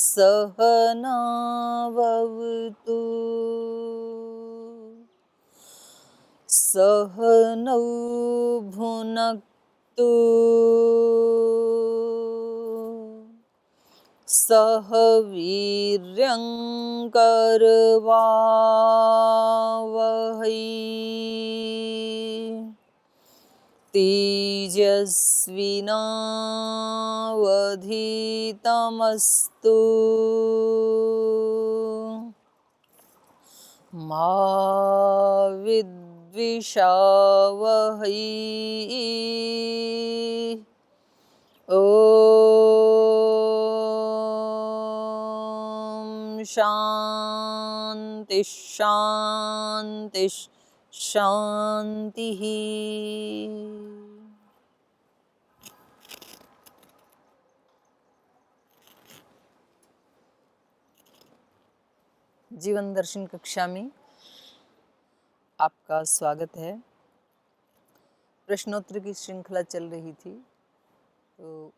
सहनावतु सहनौ भुनक्तु सह वीर्यङ्करवावहै तेजस्विनावधीतमस्तु मा विद्विषावहै। ॐ शान्ति शान्ति शान्तिः। जीवन दर्शन कक्षा में आपका स्वागत है। प्रश्नोत्तर की श्रृंखला चल रही थी, तो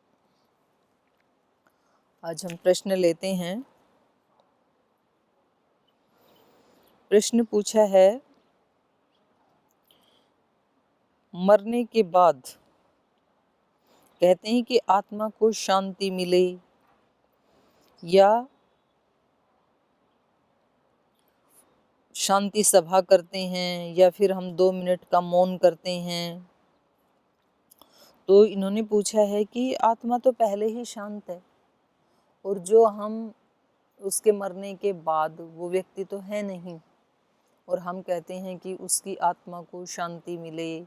आज हम प्रश्न लेते हैं। प्रश्न पूछा है, मरने के बाद कहते हैं कि आत्मा को शांति मिले, या शांति सभा करते हैं, या फिर हम 2 मिनट का मौन करते हैं। तो इन्होंने पूछा है कि आत्मा तो पहले ही शांत है, और जो हम उसके मरने के बाद वो व्यक्ति तो है नहीं, और हम कहते हैं कि उसकी आत्मा को शांति मिले।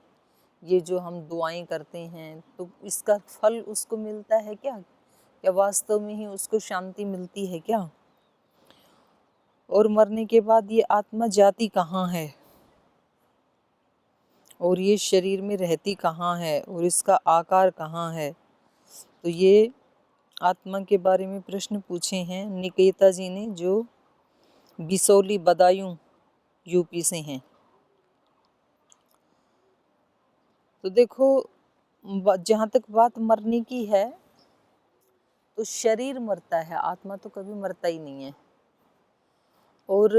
ये जो हम दुआएं करते हैं, तो इसका फल उसको मिलता है क्या? क्या वास्तव में ही उसको शांति मिलती है क्या? और मरने के बाद ये आत्मा जाती कहाँ है, और ये शरीर में रहती कहाँ है, और इसका आकार कहाँ है? तो ये आत्मा के बारे में प्रश्न पूछे हैं निकेता जी ने, जो बिसौली बदायूं यूपी से हैं। तो देखो, जहाँ तक बात मरने की है, तो शरीर मरता है, आत्मा तो कभी मरता ही नहीं है। और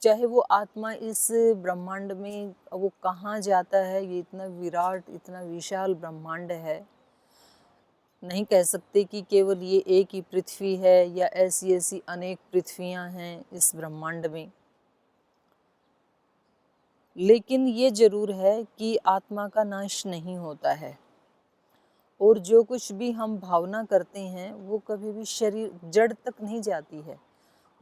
चाहे वो आत्मा इस ब्रह्मांड में वो कहाँ जाता है, ये इतना विराट, इतना विशाल ब्रह्मांड है, नहीं कह सकते कि केवल ये एक ही पृथ्वी है या ऐसी ऐसी अनेक पृथ्वियाँ हैं इस ब्रह्मांड में। लेकिन ये जरूर है कि आत्मा का नाश नहीं होता है, और जो कुछ भी हम भावना करते हैं वो कभी भी शरीर जड़ तक नहीं जाती है,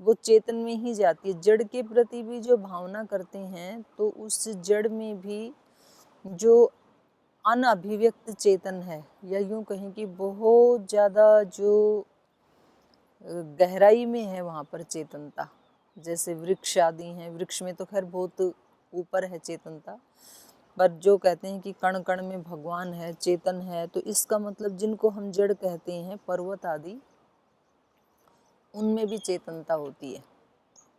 वो चेतन में ही जाती है। जड़ के प्रति भी जो भावना करते हैं, तो उस जड़ में भी जो अनअभिव्यक्त चेतन है, या यूँ कहें कि बहुत ज़्यादा जो गहराई में है वहाँ पर चेतनता, जैसे वृक्ष आदि हैं। वृक्ष में तो खैर बहुत ऊपर है चेतनता, पर जो कहते हैं कि कण कण में भगवान है, चेतन है, तो इसका मतलब जिनको हम जड़ कहते हैं, पर्वत आदि, उनमें भी चेतनता होती है,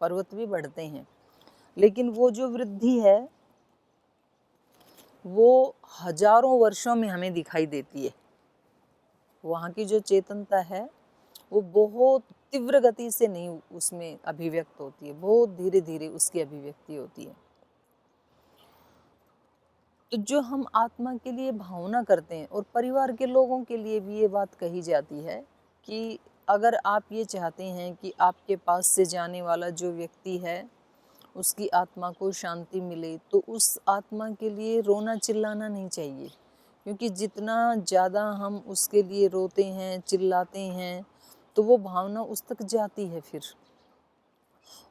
पर्वत भी बढ़ते हैं। लेकिन वो जो वृद्धि है वो हजारों वर्षों में हमें दिखाई देती है। वहाँ की जो चेतनता है वो बहुत तीव्र गति से नहीं उसमें अभिव्यक्त होती है, बहुत धीरे धीरे उसकी अभिव्यक्ति होती है। तो जो हम आत्मा के लिए भावना करते हैं, और परिवार के लोगों के लिए भी ये बात कही जाती है कि अगर आप ये चाहते हैं कि आपके पास से जाने वाला जो व्यक्ति है उसकी आत्मा को शांति मिले, तो उस आत्मा के लिए रोना चिल्लाना नहीं चाहिए, क्योंकि जितना ज़्यादा हम उसके लिए रोते हैं, चिल्लाते हैं, तो वो भावना उस तक जाती है फिर,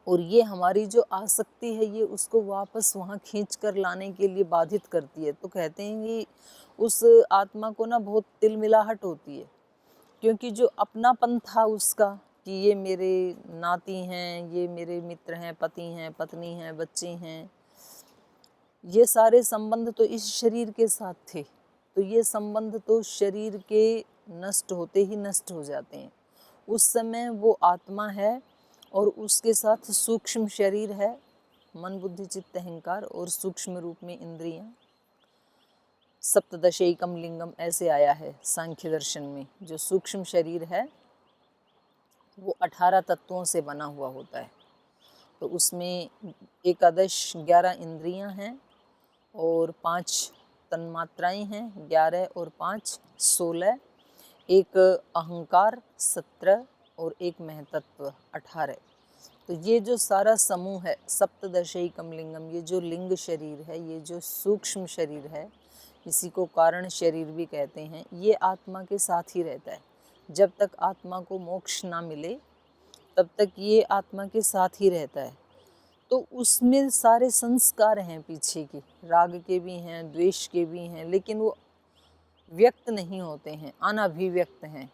और ये हमारी जो आसक्ति है ये उसको वापस वहाँ खींच कर लाने के लिए बाधित करती है। तो कहते हैं कि उस आत्मा को ना बहुत तिलमिलाहट होती है, क्योंकि जो अपनापन था उसका कि ये मेरे नाती हैं, ये मेरे मित्र हैं, पति हैं, पत्नी हैं, बच्चे हैं, ये सारे संबंध तो इस शरीर के साथ थे, तो ये संबंध तो शरीर के नष्ट होते ही नष्ट हो जाते हैं। उस समय वो आत्मा है, और उसके साथ सूक्ष्म शरीर है, मन बुद्धि चित्त अहंकार, और सूक्ष्म रूप में इंद्रियां। सप्तदशैकम लिंगम ऐसे आया है सांख्य दर्शन में। जो सूक्ष्म शरीर है वो 18 तत्वों से बना हुआ होता है। तो उसमें एकादश 11 इंद्रियां हैं और 5 तन्मात्राएं हैं, 11 और 5 16, एक अहंकार 17 और एक महतत्व 18। तो ये जो सारा समूह है, सप्तदशई कमलिंगम, ये जो लिंग शरीर है, ये जो सूक्ष्म शरीर है, इसी को कारण शरीर भी कहते हैं, ये आत्मा के साथ ही रहता है। जब तक आत्मा को मोक्ष ना मिले तब तक ये आत्मा के साथ ही रहता है। तो उसमें सारे संस्कार हैं पीछे के, राग के भी हैं, द्वेष के भी हैं, लेकिन वो व्यक्त नहीं होते हैं, अनभिव्यक्त हैं।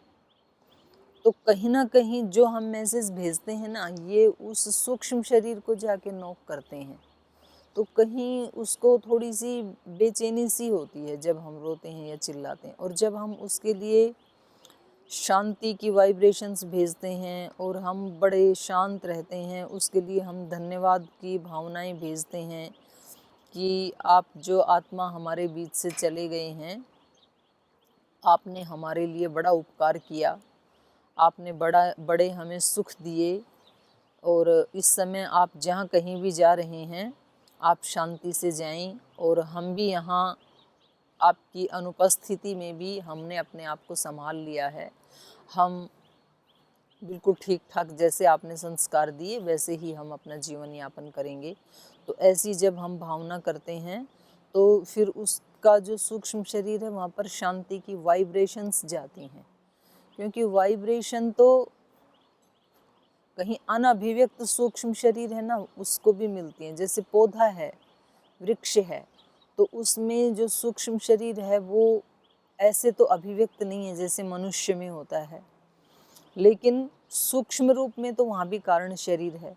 तो कहीं ना कहीं जो हम मैसेज भेजते हैं ना, ये उस सूक्ष्म शरीर को जाके नॉक करते हैं। तो कहीं उसको थोड़ी सी बेचैनी सी होती है जब हम रोते हैं या चिल्लाते हैं, और जब हम उसके लिए शांति की वाइब्रेशंस भेजते हैं और हम बड़े शांत रहते हैं, उसके लिए हम धन्यवाद की भावनाएं भेजते हैं कि आप जो आत्मा हमारे बीच से चले गए हैं, आपने हमारे लिए बड़ा उपकार किया, आपने बड़े हमें सुख दिए, और इस समय आप जहाँ कहीं भी जा रहे हैं आप शांति से जाएं, और हम भी यहाँ आपकी अनुपस्थिति में भी हमने अपने आप को संभाल लिया है, हम बिल्कुल ठीक ठाक जैसे आपने संस्कार दिए वैसे ही हम अपना जीवन यापन करेंगे। तो ऐसी जब हम भावना करते हैं तो फिर उसका जो सूक्ष्म शरीर है वहाँ पर शांति की वाइब्रेशंस जाती हैं, क्योंकि वाइब्रेशन तो कहीं अनभिव्यक्त सूक्ष्म शरीर है ना, उसको भी मिलती हैं। जैसे पौधा है, वृक्ष है, तो उसमें जो सूक्ष्म शरीर है वो ऐसे तो अभिव्यक्त नहीं है जैसे मनुष्य में होता है, लेकिन सूक्ष्म रूप में तो वहाँ भी कारण शरीर है।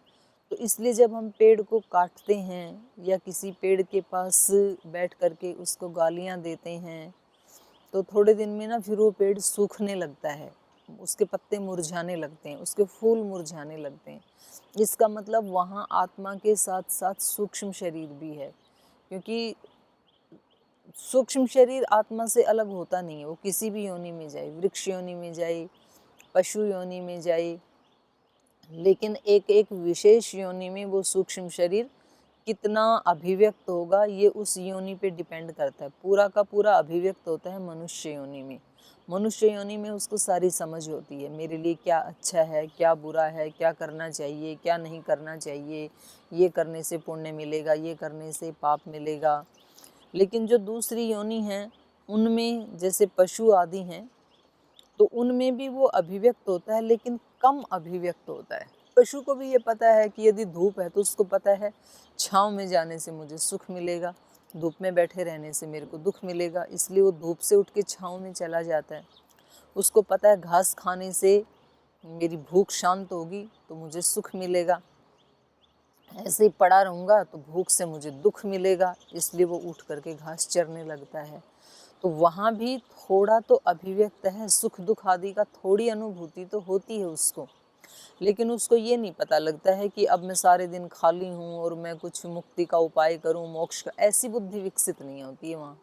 तो इसलिए जब हम पेड़ को काटते हैं या किसी पेड़ के पास बैठ करके उसको गालियाँ देते हैं, तो थोड़े दिन में ना फिर वो पेड़ सूखने लगता है, उसके पत्ते मुरझाने लगते हैं, उसके फूल मुरझाने लगते हैं। इसका मतलब वहाँ आत्मा के साथ साथ सूक्ष्म शरीर भी है, क्योंकि सूक्ष्म शरीर आत्मा से अलग होता नहीं है। वो किसी भी योनि में जाए, वृक्ष योनि में जाए, पशु योनि में जाए, लेकिन एक एक विशेष योनि में वो सूक्ष्म शरीर कितना अभिव्यक्त होगा ये उस योनि पे डिपेंड करता है। पूरा का पूरा अभिव्यक्त होता है मनुष्य योनि में। मनुष्य योनि में उसको सारी समझ होती है, मेरे लिए क्या अच्छा है, क्या बुरा है, क्या करना चाहिए, क्या नहीं करना चाहिए, ये करने से पुण्य मिलेगा, ये करने से पाप मिलेगा। लेकिन जो दूसरी योनि हैं उनमें जैसे पशु आदि हैं, तो उनमें भी वो अभिव्यक्त होता है, लेकिन कम अभिव्यक्त होता है। पशु को भी ये पता है कि यदि धूप है तो उसको पता है छाँव में जाने से मुझे सुख मिलेगा, धूप में बैठे रहने से मेरे को दुख मिलेगा, इसलिए वो धूप से उठ के छाँव में चला जाता है। उसको पता है घास खाने से मेरी भूख शांत होगी तो मुझे सुख मिलेगा, ऐसे ही पड़ा रहूँगा तो भूख से मुझे दुख मिलेगा, इसलिए वो उठ करके घास चरने लगता है। तो वहाँ भी थोड़ा तो अभिव्यक्त है, सुख दुख आदि का थोड़ी अनुभूति तो होती है उसको, लेकिन उसको ये नहीं पता लगता है कि अब मैं सारे दिन खाली हूँ और मैं कुछ मुक्ति का उपाय करूँ, मोक्ष का, ऐसी बुद्धि विकसित नहीं होती है वहाँ।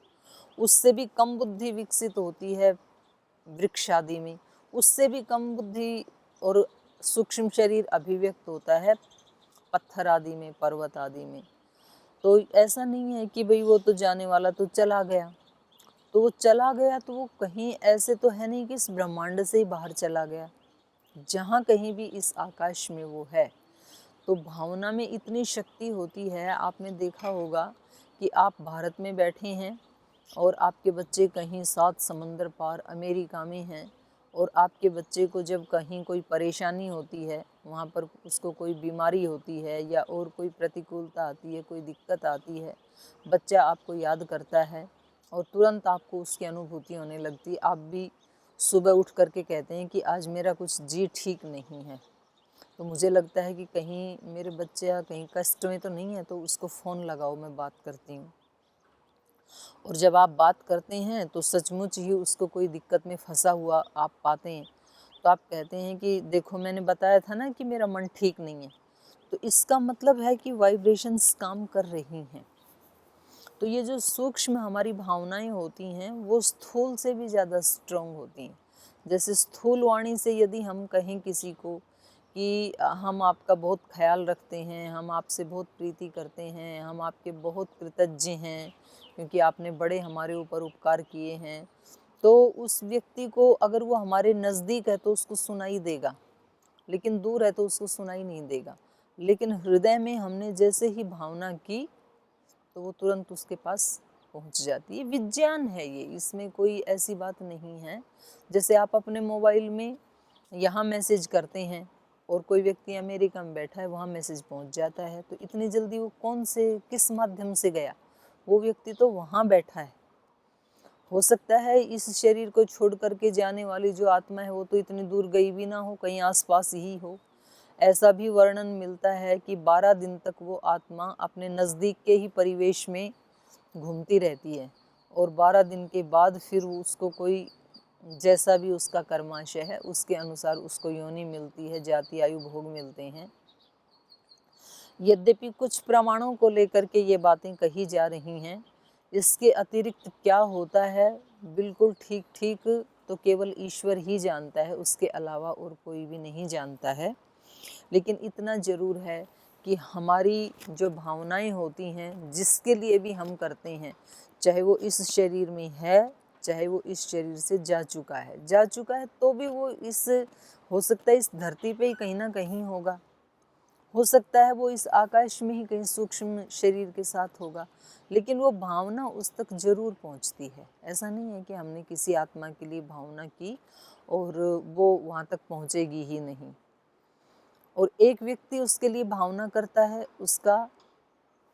उससे भी कम बुद्धि विकसित होती है वृक्ष आदि में, उससे भी कम बुद्धि और सूक्ष्म शरीर अभिव्यक्त होता है पत्थर आदि में, पर्वत आदि में। तो ऐसा नहीं है कि भाई वो तो जाने वाला तो चला गया, तो वो चला गया तो वो कहीं ऐसे तो है नहीं कि इस ब्रह्मांड से ही बाहर चला गया, जहाँ कहीं भी इस आकाश में वो है। तो भावना में इतनी शक्ति होती है, आपने देखा होगा कि आप भारत में बैठे हैं और आपके बच्चे कहीं 7 समंदर पार अमेरिका में हैं, और आपके बच्चे को जब कहीं कोई परेशानी होती है, वहाँ पर उसको कोई बीमारी होती है या और कोई प्रतिकूलता आती है, कोई दिक्कत आती है, बच्चा आपको याद करता है और तुरंत आपको उसकी अनुभूति होने लगती है। आप भी सुबह उठ करके कहते हैं कि आज मेरा कुछ जी ठीक नहीं है, तो मुझे लगता है कि कहीं मेरे बच्चा कहीं कष्ट में तो नहीं है, तो उसको फ़ोन लगाओ, मैं बात करती हूँ। और जब आप बात करते हैं तो सचमुच ही उसको कोई दिक्कत में फंसा हुआ आप पाते हैं, तो आप कहते हैं कि देखो मैंने बताया था ना कि मेरा मन ठीक नहीं है। तो इसका मतलब है कि वाइब्रेशंस काम कर रही हैं। तो ये जो सूक्ष्म हमारी भावनाएं होती हैं वो स्थूल से भी ज़्यादा स्ट्रॉन्ग होती हैं। जैसे स्थूल वाणी से यदि हम कहें किसी को कि हम आपका बहुत ख्याल रखते हैं, हम आपसे बहुत प्रीति करते हैं, हम आपके बहुत कृतज्ञ हैं क्योंकि आपने बड़े हमारे ऊपर उपकार किए हैं, तो उस व्यक्ति को अगर वो हमारे नज़दीक है तो उसको सुनाई देगा, लेकिन दूर है तो उसको सुनाई नहीं देगा। लेकिन हृदय में हमने जैसे ही भावना की तो वो तुरंत उसके पास पहुंच जाती है। विज्ञान है ये, इसमें कोई ऐसी बात नहीं है। जैसे आप अपने मोबाइल में यहाँ मैसेज करते हैं और कोई व्यक्ति अमेरिका में बैठा है, वहाँ मैसेज पहुँच जाता है, तो इतनी जल्दी वो कौन से किस माध्यम से गया? वो व्यक्ति तो वहाँ बैठा है। हो सकता है इस शरीर को छोड़ करके जाने वाली जो आत्मा है वो तो इतनी दूर गई भी ना हो, कहीं आसपास ही हो। ऐसा भी वर्णन मिलता है कि 12 दिन तक वो आत्मा अपने नज़दीक के ही परिवेश में घूमती रहती है और 12 दिन के बाद फिर उसको कोई जैसा भी उसका कर्माशय है उसके अनुसार उसको योनि मिलती है, जाति आयु भोग मिलते हैं। यद्यपि कुछ प्रमाणों को लेकर के ये बातें कही जा रही हैं, इसके अतिरिक्त क्या होता है बिल्कुल ठीक ठीक तो केवल ईश्वर ही जानता है, उसके अलावा और कोई भी नहीं जानता है। लेकिन इतना ज़रूर है कि हमारी जो भावनाएं होती हैं, जिसके लिए भी हम करते हैं, चाहे वो इस शरीर में है, चाहे वो इस शरीर से जा चुका है तो भी वो इस हो सकता है इस धरती पे ही कहीं ना कहीं होगा, हो सकता है वो इस आकाश में ही कहीं सूक्ष्म शरीर के साथ होगा, लेकिन वो भावना उस तक जरूर पहुंचती है। ऐसा नहीं है कि हमने किसी आत्मा के लिए भावना की और वो वहाँ तक पहुँचेगी ही नहीं। और एक व्यक्ति उसके लिए भावना करता है, उसका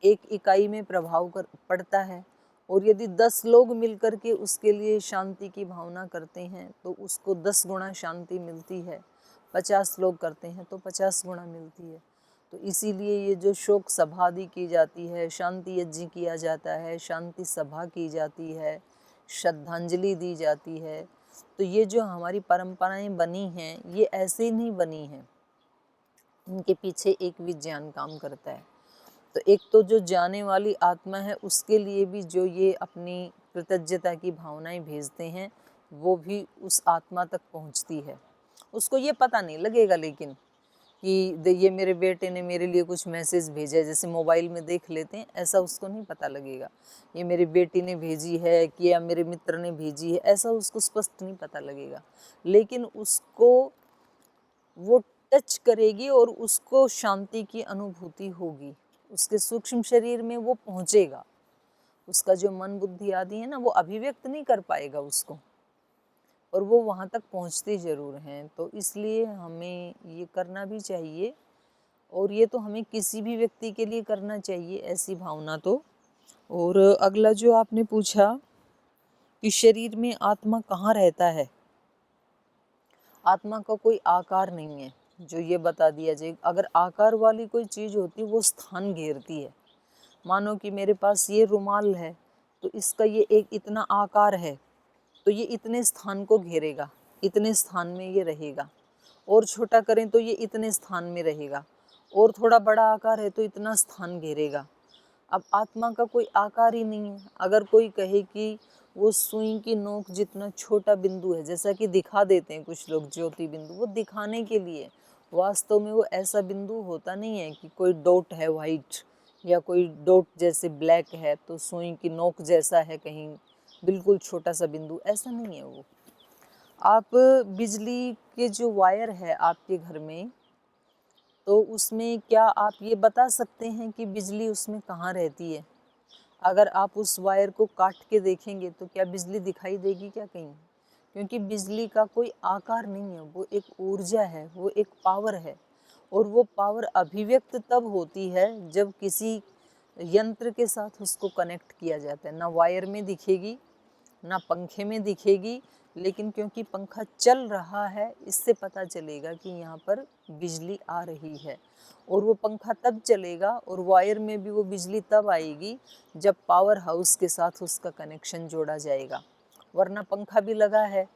एक इकाई में प्रभाव पड़ता है, और यदि 10 लोग मिलकर के उसके लिए शांति की भावना करते हैं तो उसको 10 गुना शांति मिलती है, 50 लोग करते हैं तो 50 गुना मिलती है। तो इसीलिए ये जो शोक सभा आदि की जाती है, शांति यज्ञ किया जाता है, शांति सभा की जाती है, श्रद्धांजलि दी जाती है, तो ये जो हमारी परंपराएं बनी हैं ये ऐसे ही नहीं बनी हैं, इनके पीछे एक विज्ञान काम करता है। तो एक तो जो जाने वाली आत्मा है उसके लिए भी जो ये अपनी कृतज्ञता की भावनाएं भेजते हैं वो भी उस आत्मा तक पहुंचती है। उसको ये पता नहीं लगेगा लेकिन कि ये मेरे बेटे ने मेरे लिए कुछ मैसेज भेजा है, जैसे मोबाइल में देख लेते हैं, ऐसा उसको नहीं पता लगेगा। ये मेरी बेटी ने भेजी है कि या मेरे मित्र ने भेजी है, ऐसा उसको स्पष्ट नहीं पता लगेगा, लेकिन उसको वो टच करेगी और उसको शांति की अनुभूति होगी, उसके सूक्ष्म शरीर में वो पहुंचेगा। उसका जो मन बुद्धि आदि है ना, वो अभिव्यक्त नहीं कर पाएगा उसको, और वो वहाँ तक पहुँचते ज़रूर हैं। तो इसलिए हमें ये करना भी चाहिए, और ये तो हमें किसी भी व्यक्ति के लिए करना चाहिए ऐसी भावना तो। और अगला जो आपने पूछा कि शरीर में आत्मा कहाँ रहता है, आत्मा का कोई आकार नहीं है जो ये बता दिया जाए। अगर आकार वाली कोई चीज़ होती वो स्थान घेरती है। मानो कि मेरे पास ये रुमाल है तो इसका ये एक इतना आकार है तो ये इतने स्थान को घेरेगा, इतने स्थान में ये रहेगा, और छोटा करें तो ये इतने स्थान में रहेगा, और थोड़ा बड़ा आकार है तो इतना स्थान घेरेगा। अब आत्मा का कोई आकार ही नहीं है। अगर कोई कहे कि वो सुई की नोक जितना छोटा बिंदु है, जैसा कि दिखा देते हैं कुछ लोग ज्योति बिंदु, वो दिखाने के लिए, वास्तव में वो ऐसा बिंदु होता नहीं है कि कोई डॉट है वाइट या कोई डॉट जैसे ब्लैक है तो सुई की नोक जैसा है कहीं बिल्कुल छोटा सा बिंदु, ऐसा नहीं है वो। आप बिजली के जो वायर है आपके घर में, तो उसमें क्या आप ये बता सकते हैं कि बिजली उसमें कहाँ रहती है? अगर आप उस वायर को काट के देखेंगे तो क्या बिजली दिखाई देगी क्या कहीं? क्योंकि बिजली का कोई आकार नहीं है, वो एक ऊर्जा है, वो एक पावर है, और वो पावर अभिव्यक्त तब होती है जब किसी यंत्र के साथ उसको कनेक्ट किया जाता है। ना वायर में दिखेगी, ना पंखे में दिखेगी, लेकिन क्योंकि पंखा चल रहा है इससे पता चलेगा कि यहाँ पर बिजली आ रही है। और वो पंखा तब चलेगा और वायर में भी वो बिजली तब आएगी जब पावर हाउस के साथ उसका कनेक्शन जोड़ा जाएगा। वरना पंखा भी लगा है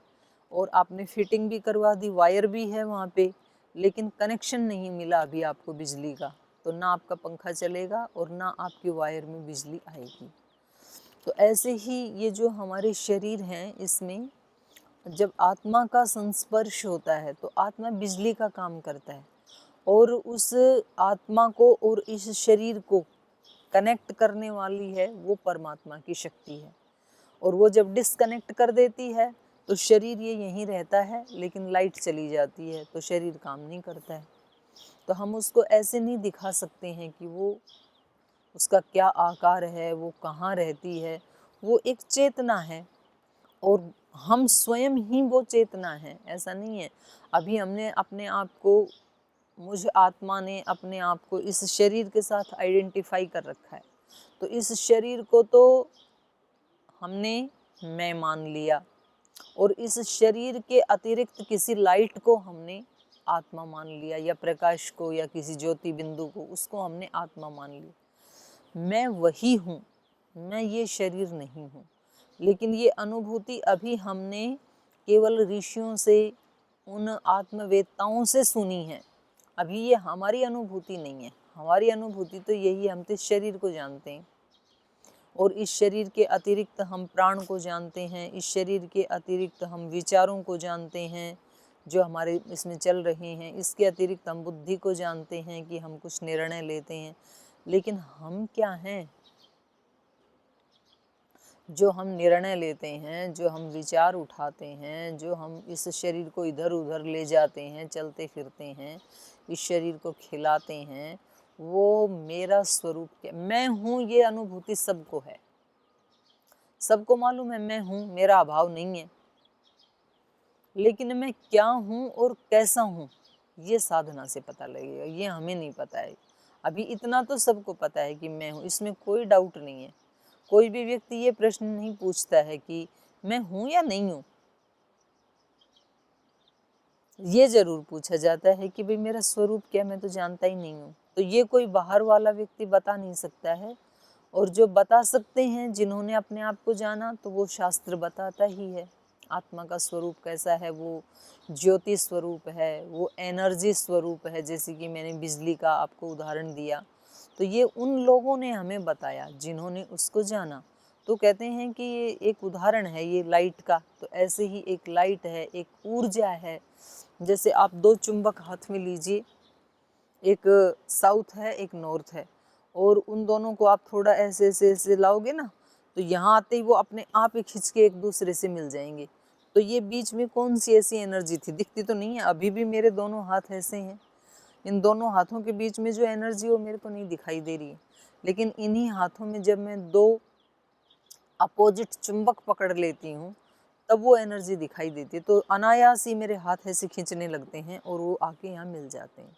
और आपने फिटिंग भी करवा दी, वायर भी है वहाँ पे, लेकिन कनेक्शन नहीं मिला अभी आपको बिजली का, तो ना आपका पंखा चलेगा और ना आपके वायर में बिजली आएगी। तो ऐसे ही ये जो हमारे शरीर हैं, इसमें जब आत्मा का संस्पर्श होता है तो आत्मा बिजली का काम करता है, और उस आत्मा को और इस शरीर को कनेक्ट करने वाली है वो परमात्मा की शक्ति है। और वो जब डिस्कनेक्ट कर देती है तो शरीर ये यहीं रहता है, लेकिन लाइट चली जाती है तो शरीर काम नहीं करता है। तो हम उसको ऐसे नहीं दिखा सकते हैं कि वो उसका क्या आकार है, वो कहाँ रहती है। वो एक चेतना है और हम स्वयं ही वो चेतना है, ऐसा नहीं है। अभी हमने अपने आप को, मुझ आत्मा ने अपने आप को इस शरीर के साथ आइडेंटिफाई कर रखा है। तो इस शरीर को तो हमने मैं मान लिया, और इस शरीर के अतिरिक्त किसी लाइट को हमने आत्मा मान लिया, या प्रकाश को, या किसी ज्योति बिंदु को, उसको हमने आत्मा मान लिया। मैं वही हूँ, मैं ये शरीर नहीं हूँ। लेकिन ये अनुभूति अभी हमने केवल ऋषियों से, उन आत्मवेत्ताओं से सुनी है। अभी ये हमारी अनुभूति नहीं है। हमारी अनुभूति तो यही है, हम तो इस शरीर को जानते हैं, और इस शरीर के अतिरिक्त हम प्राण को जानते हैं, इस शरीर के अतिरिक्त हम विचारों को जानते हैं जो हमारे इसमें चल रहे हैं, इसके अतिरिक्त हम बुद्धि को जानते हैं कि हम कुछ निर्णय लेते हैं। लेकिन हम क्या हैं? जो हम निर्णय लेते हैं, जो हम विचार उठाते हैं, जो हम इस शरीर को इधर उधर ले जाते हैं, चलते फिरते हैं, इस शरीर को खिलाते हैं, वो मेरा स्वरूप क्या? मैं हूँ, ये अनुभूति सबको है, सबको मालूम है मैं हूँ, मेरा अभाव नहीं है। लेकिन मैं क्या हूँ और कैसा हूँ, ये साधना से पता लगेगा, ये हमें नहीं पता है। अभी इतना तो सबको पता है कि मैं हूँ, इसमें कोई डाउट नहीं है। कोई भी व्यक्ति ये प्रश्न नहीं पूछता है कि मैं हूँ या नहीं हूँ। ये जरूर पूछा जाता है कि भाई मेरा स्वरूप क्या, मैं तो जानता ही नहीं हूँ। तो ये कोई बाहर वाला व्यक्ति बता नहीं सकता है, और जो बता सकते हैं, जिन्होंने अपने आप को जाना, तो वो शास्त्र बताता ही है। आत्मा का स्वरूप कैसा है, वो ज्योति स्वरूप है, वो एनर्जी स्वरूप है। जैसे कि मैंने बिजली का आपको उदाहरण दिया, तो ये उन लोगों ने हमें बताया जिन्होंने उसको जाना। तो कहते हैं कि ये एक उदाहरण है ये लाइट का। तो ऐसे ही एक लाइट है, एक ऊर्जा है। जैसे आप दो चुंबक हाथ में लीजिए, एक साउथ है, एक नॉर्थ है, और उन दोनों को आप थोड़ा ऐसे ऐसे ऐसे लाओगे ना, तो यहाँ आते ही वो अपने आप ही खिंच के एक दूसरे से मिल जाएंगे। तो ये बीच में कौन सी ऐसी एनर्जी थी? दिखती तो नहीं है। अभी भी मेरे दोनों हाथ ऐसे हैं, इन दोनों हाथों के बीच में जो एनर्जी वो मेरे को नहीं दिखाई दे रही है। लेकिन इन्हीं हाथों में जब मैं दो अपोजिट चुंबक पकड़ लेती हूँ, तब वो एनर्जी दिखाई देती है। तो अनायास ही मेरे हाथ ऐसे खींचने लगते हैं और वो आके यहाँ मिल जाते हैं।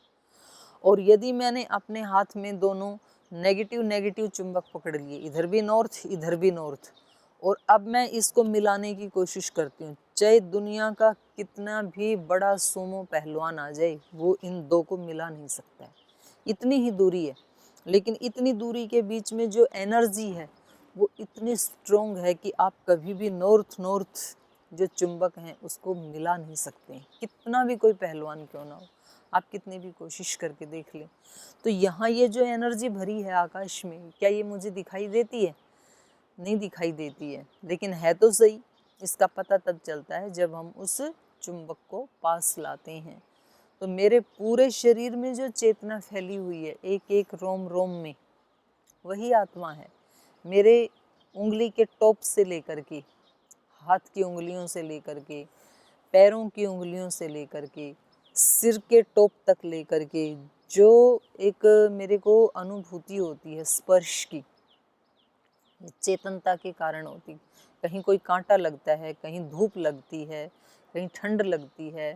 और यदि मैंने अपने हाथ में दोनों नेगेटिव नेगेटिव चुंबक पकड़ लिए, इधर भी नॉर्थ, इधर भी नॉर्थ, और अब मैं इसको मिलाने की कोशिश करती हूँ, चाहे दुनिया का कितना भी बड़ा सूमो पहलवान आ जाए, वो इन दो को मिला नहीं सकता है। इतनी ही दूरी है, लेकिन इतनी दूरी के बीच में जो एनर्जी है वो इतनी स्ट्रोंग है कि आप कभी भी नॉर्थ नॉर्थ जो चुंबक हैं उसको मिला नहीं सकते हैं, कितना भी कोई पहलवान क्यों ना हो। आप कितनी भी कोशिश करके देख लें। तो यहाँ ये जो एनर्जी भरी है आकाश में, क्या ये मुझे दिखाई देती है? नहीं दिखाई देती है, लेकिन है तो सही। इसका पता तब चलता है जब हम उस चुंबक को पास लाते हैं। तो मेरे पूरे शरीर में जो चेतना फैली हुई है, एक एक रोम रोम में, वही आत्मा है। मेरे उंगली के टॉप से लेकर के, हाथ की उंगलियों से लेकर के, पैरों की उंगलियों से लेकर के, सिर के टॉप तक लेकर के, जो एक मेरे को अनुभूति होती है स्पर्श की, चेतनता के कारण होती। कहीं कोई कांटा लगता है, कहीं धूप लगती है, कहीं ठंड लगती है,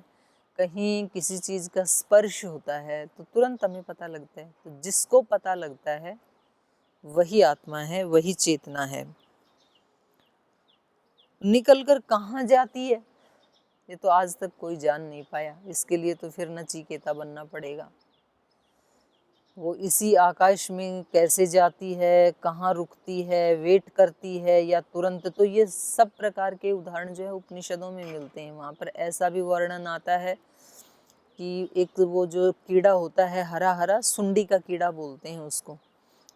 कहीं किसी चीज़ का स्पर्श होता है, तो तुरंत हमें पता लगता है। तो जिसको पता लगता है वही आत्मा है, वही चेतना है। निकल कर कहाँ जाती है ये तो आज तक कोई जान नहीं पाया। इसके लिए तो फिर नचिकेता बनना पड़ेगा। वो इसी आकाश में कैसे जाती है, कहाँ रुकती है, वेट करती है या तुरंत, तो ये सब प्रकार के उदाहरण जो है उपनिषदों में मिलते हैं। वहाँ पर ऐसा भी वर्णन आता है कि एक वो जो कीड़ा होता है हरा हरा, सुंडी का कीड़ा बोलते हैं उसको,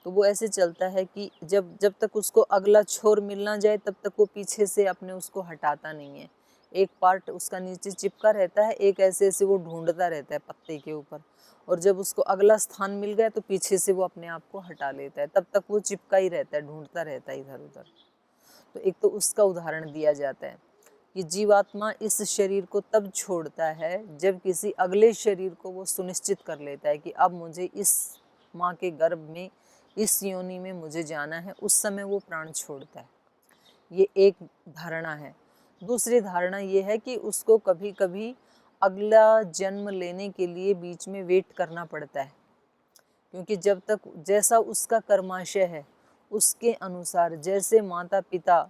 तो वो ऐसे चलता है कि जब तक उसको अगला छोर मिल ना जाए तब तक वो पीछे से अपने उसको हटाता नहीं है। एक पार्ट उसका नीचे चिपका रहता है, एक ऐसे ऐसे वो ढूंढता रहता है पत्ते के ऊपर, और जब उसको अगला स्थान मिल गया तो पीछे से वो अपने आप को हटा लेता है, तब तक वो चिपका ही रहता है, ढूंढता रहता है इधर उधर। तो एक तो उसका उदाहरण दिया जाता है कि जीवात्मा इस शरीर को तब छोड़ता है जब किसी अगले शरीर को वो सुनिश्चित कर लेता है कि अब मुझे इस माँ के गर्भ में, इस योनि में मुझे जाना है, उस समय वो प्राण छोड़ता है। ये एक धारणा है। दूसरी धारणा ये है कि उसको कभी कभी अगला जन्म लेने के लिए बीच में वेट करना पड़ता है, क्योंकि जब तक जैसा उसका कर्माशय है उसके अनुसार, जैसे माता पिता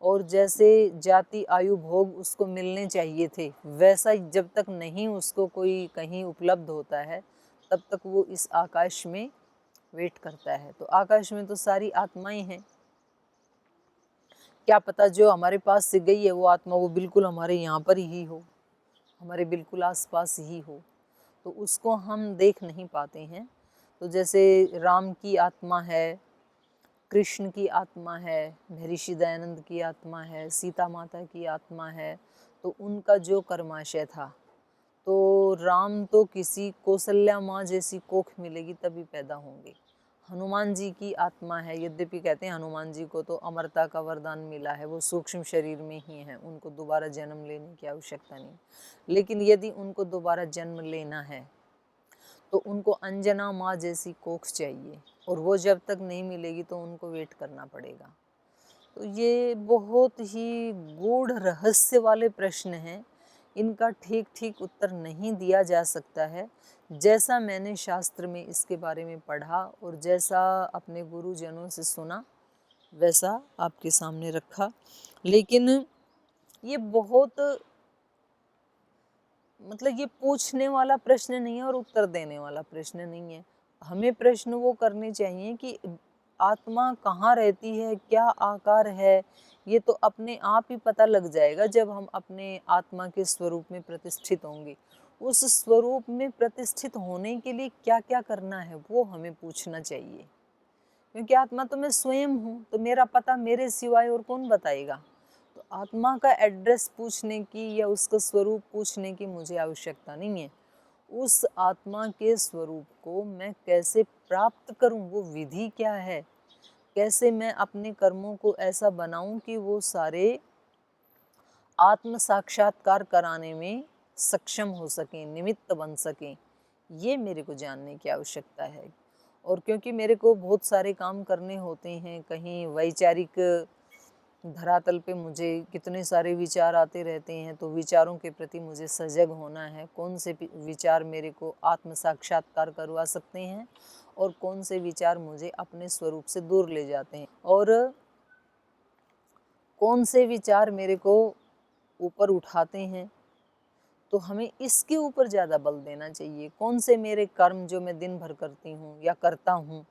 और जैसे जाति आयु भोग उसको मिलने चाहिए थे, वैसा जब तक नहीं उसको कोई कहीं उपलब्ध होता है तब तक वो इस आकाश में वेट करता है। तो आकाश में तो सारी आत्माएं हैं, क्या पता जो हमारे पास से गई है वो आत्मा वो बिल्कुल हमारे यहाँ पर ही हो, हमारे बिल्कुल आसपास ही हो, तो उसको हम देख नहीं पाते हैं। तो जैसे राम की आत्मा है, कृष्ण की आत्मा है, महर्षि दयानंद की आत्मा है, सीता माता की आत्मा है, तो उनका जो कर्माशय था, तो राम तो किसी कौशल्या माँ जैसी कोख मिलेगी तभी पैदा होंगे। हनुमान जी की आत्मा है, यद्यपि कहते हैं हनुमान जी को तो अमरता का वरदान मिला है, वो सूक्ष्म शरीर में ही है, उनको दोबारा जन्म लेने की आवश्यकता नहीं। लेकिन यदि उनको दोबारा जन्म लेना है तो उनको अंजना माँ जैसी कोख चाहिए, और वो जब तक नहीं मिलेगी तो उनको वेट करना पड़ेगा। तो ये बहुत ही गूढ़ रहस्य वाले प्रश्न हैं, इनका ठीक ठीक उत्तर नहीं दिया जा सकता है। जैसा मैंने शास्त्र में इसके बारे में पढ़ा और जैसा अपने गुरुजनों से सुना वैसा आपके सामने रखा। लेकिन ये बहुत मतलब ये पूछने वाला प्रश्न नहीं है और उत्तर देने वाला प्रश्न नहीं है। हमें प्रश्न वो करने चाहिए कि आत्मा कहाँ रहती है, क्या आकार है, ये तो अपने आप ही पता लग जाएगा जब हम अपने आत्मा के स्वरूप में प्रतिष्ठित होंगे। उस स्वरूप में प्रतिष्ठित होने के लिए क्या क्या करना है वो हमें पूछना चाहिए, क्योंकि आत्मा तो मैं स्वयं हूँ, तो मेरा पता मेरे सिवाय और कौन बताएगा। तो आत्मा का एड्रेस पूछने की या उसका स्वरूप पूछने की मुझे आवश्यकता नहीं है। उस आत्मा के स्वरूप को मैं कैसे प्राप्त करूं, वो विधि क्या है, कैसे मैं अपने कर्मों को ऐसा बनाऊं कि वो सारे आत्म साक्षात्कार कराने में सक्षम हो सकें, निमित्त बन सकें, ये मेरे को जानने की आवश्यकता है। और क्योंकि मेरे को बहुत सारे काम करने होते हैं, कहीं वैचारिक धरातल पे मुझे कितने सारे विचार आते रहते हैं, तो विचारों के प्रति मुझे सजग होना है, कौन से विचार मेरे को आत्म साक्षात्कार करवा सकते हैं और कौन से विचार मुझे अपने स्वरूप से दूर ले जाते हैं, और कौन से विचार मेरे को ऊपर उठाते हैं। तो हमें इसके ऊपर ज़्यादा बल देना चाहिए। कौन से मेरे कर्म जो मैं दिन भर करती हूँ या करता हूँ,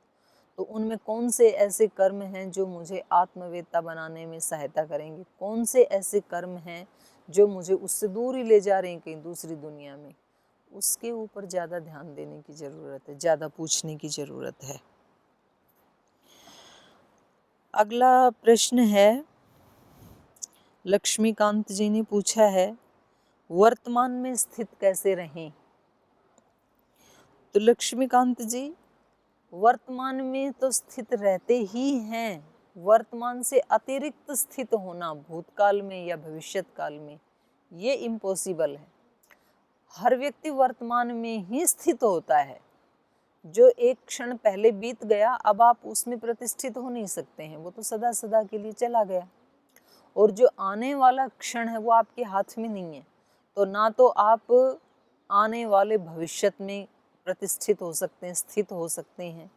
तो उनमें कौन से ऐसे कर्म हैं जो मुझे आत्मवेत्ता बनाने में सहायता करेंगे, कौन से ऐसे कर्म हैं जो मुझे उससे दूर ही ले जा रहे हैं कहीं दूसरी दुनिया में, उसके ऊपर ज़्यादा ध्यान देने की ज़रूरत है, ज़्यादा पूछने की ज़रूरत है। अगला प्रश्न है, लक्ष्मीकांत जी ने पूछा है, वर्तमान में स्थित कैसे रहें। तो लक्ष्मीकांत जी, वर्तमान में तो स्थित रहते ही हैं, वर्तमान से अतिरिक्त स्थित होना भूतकाल में या भविष्यत काल में ये इम्पॉसिबल है। हर व्यक्ति वर्तमान में ही स्थित होता है। जो एक क्षण पहले बीत गया अब आप उसमें प्रतिष्ठित हो नहीं सकते हैं, वो तो सदा सदा के लिए चला गया। और जो आने वाला क्षण है वो आपके हाथ में नहीं है, तो ना तो आप आने वाले भविष्यत में प्रतिष्ठित हो सकते हैं, स्थित हो सकते हैं,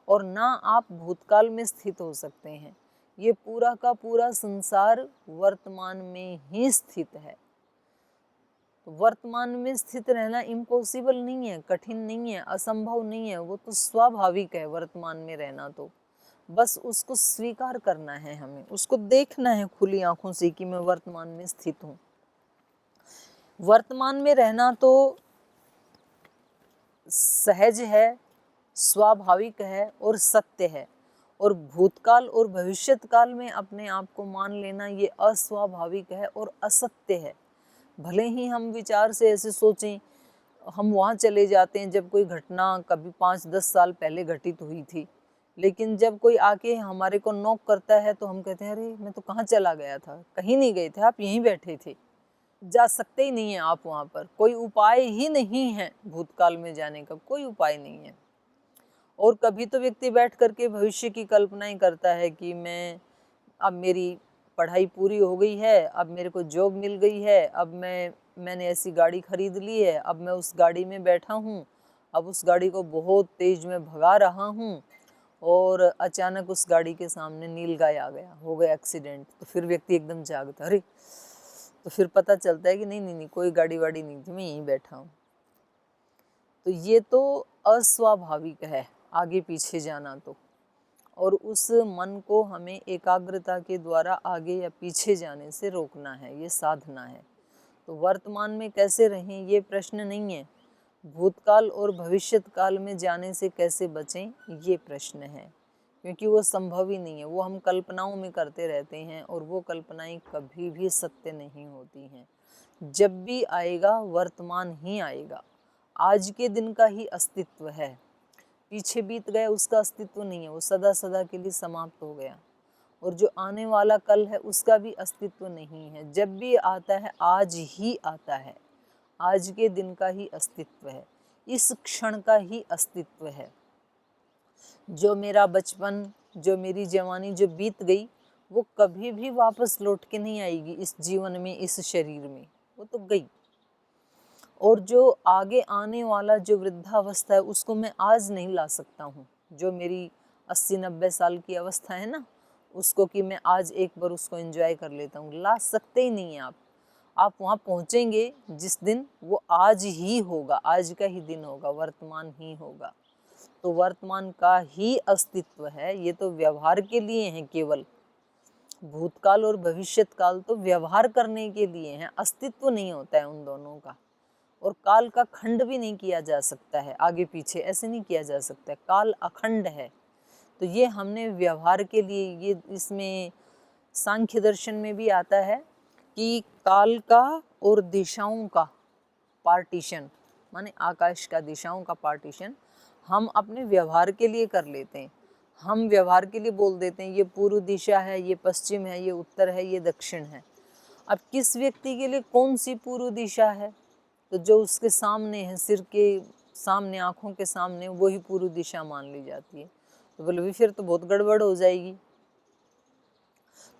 और ना आप भूतकाल में स्थित हो सकते हैं। ये पूरा का पूरा संसार वर्तमान में ही स्थित है। तो वर्तमान में स्थित रहना इम्पॉसिबल नहीं है, कठिन नहीं है, असंभव नहीं है, वो तो स्वाभाविक है वर्तमान में रहना। तो बस उसको स्वीकार करना है, हमें उसको देखना है खुली आंखों से कि मैं वर्तमान में स्थित हूँ। वर्तमान में रहना तो सहज है, स्वाभाविक है और सत्य है, और भूतकाल और भविष्यत काल में अपने आप को मान लेना ये अस्वाभाविक है और असत्य है। भले ही हम विचार से ऐसे सोचें, हम वहाँ चले जाते हैं जब कोई घटना कभी 5-10 साल पहले घटित हुई थी, लेकिन जब कोई आके हमारे को नॉक करता है तो हम कहते हैं अरे मैं तो कहाँ चला गया था, कहीं नहीं गए थे, आप यहीं बैठे थे। जा सकते ही नहीं हैं आप वहाँ पर, कोई उपाय ही नहीं है, भूतकाल में जाने का कोई उपाय नहीं है। और कभी तो व्यक्ति बैठ करके भविष्य की कल्पनाएं करता है कि मैं अब मेरी पढ़ाई पूरी हो गई है, अब मेरे को जॉब मिल गई है, अब मैंने ऐसी गाड़ी खरीद ली है, अब मैं उस गाड़ी में बैठा हूँ, अब उस गाड़ी को बहुत तेज में भगा रहा हूँ और अचानक उस गाड़ी के सामने नीलगाय आ गया, हो गया एक्सीडेंट। तो फिर व्यक्ति एकदम जागता, अरे, तो फिर पता चलता है कि नहीं नहीं नहीं, कोई गाड़ी वाड़ी नहीं थी, मैं यहीं बैठा हूँ। तो ये तो अस्वाभाविक है आगे पीछे जाना तो, और उस मन को हमें एकाग्रता के द्वारा आगे या पीछे जाने से रोकना है, ये साधना है। तो वर्तमान में कैसे रहें ये प्रश्न नहीं है, भूतकाल और भविष्यत काल में जाने से कैसे बचें ये प्रश्न है, क्योंकि वो संभव ही नहीं है, वो हम कल्पनाओं में करते रहते हैं और वो कल्पनाएं कभी भी सत्य नहीं होती हैं। जब भी आएगा वर्तमान ही आएगा, आज के दिन का ही अस्तित्व है, पीछे बीत गया उसका अस्तित्व नहीं है, वो सदा सदा के लिए समाप्त हो गया। और जो आने वाला कल है उसका भी अस्तित्व नहीं है, जब भी आता है आज ही आता है, आज के दिन का ही अस्तित्व है, इस क्षण का ही अस्तित्व है। जो मेरा बचपन, जो मेरी जवानी जो बीत गई वो कभी भी वापस लौट के नहीं आएगी इस जीवन में, इस शरीर में, वो तो गई। और जो आगे आने वाला जो वृद्धावस्था है उसको मैं आज नहीं ला सकता हूँ, जो मेरी 80-90 साल की अवस्था है ना, उसको कि मैं आज एक बार उसको एंजॉय कर लेता हूँ, ला सकते ही नहीं हैं आप वहाँ पहुँचेंगे जिस दिन वो आज ही होगा, आज का ही दिन होगा, वर्तमान ही होगा। तो वर्तमान का ही अस्तित्व है, ये तो व्यवहार के लिए हैं केवल, भूतकाल और भविष्यत काल तो व्यवहार करने के लिए हैं, अस्तित्व नहीं होता है उन दोनों का। और काल का खंड भी नहीं किया जा सकता है, आगे पीछे ऐसे नहीं किया जा सकता है, काल अखंड है। तो ये हमने व्यवहार के लिए, ये इसमें सांख्य दर्शन में भी आता है कि काल का और दिशाओं का पार्टीशन, माने आकाश का दिशाओं का पार्टीशन हम अपने व्यवहार के लिए कर लेते हैं। हम व्यवहार के लिए बोल देते हैं ये पूर्व दिशा है, ये पश्चिम है, ये उत्तर है, ये दक्षिण है। अब किस व्यक्ति के लिए कौन सी पूर्व दिशा है, तो जो उसके सामने है, सिर के सामने, आँखों के सामने, वही पूर्व दिशा मान ली जाती है। तो बोले फिर तो बहुत गड़बड़ हो जाएगी।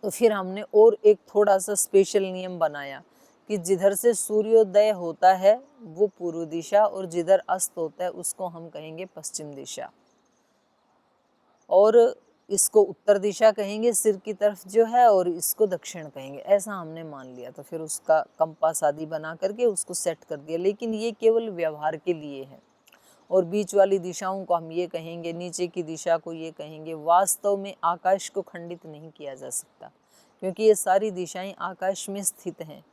तो फिर हमने और एक थोड़ा सा स्पेशल नियम बनाया कि जिधर से सूर्योदय होता है वो पूर्व दिशा, और जिधर अस्त होता है उसको हम कहेंगे पश्चिम दिशा, और इसको उत्तर दिशा कहेंगे सिर की तरफ जो है, और इसको दक्षिण कहेंगे, ऐसा हमने मान लिया। तो फिर उसका कंपास आदि बना करके उसको सेट कर दिया, लेकिन ये केवल व्यवहार के लिए है। और बीच वाली दिशाओं को हम ये कहेंगे, नीचे की दिशा को ये कहेंगे। वास्तव में आकाश को खंडित नहीं किया जा सकता, क्योंकि ये सारी दिशाएं आकाश में स्थित हैं।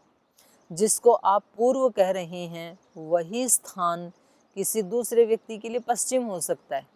जिसको आप पूर्व कह रहे हैं वही स्थान किसी दूसरे व्यक्ति के लिए पश्चिम हो सकता है,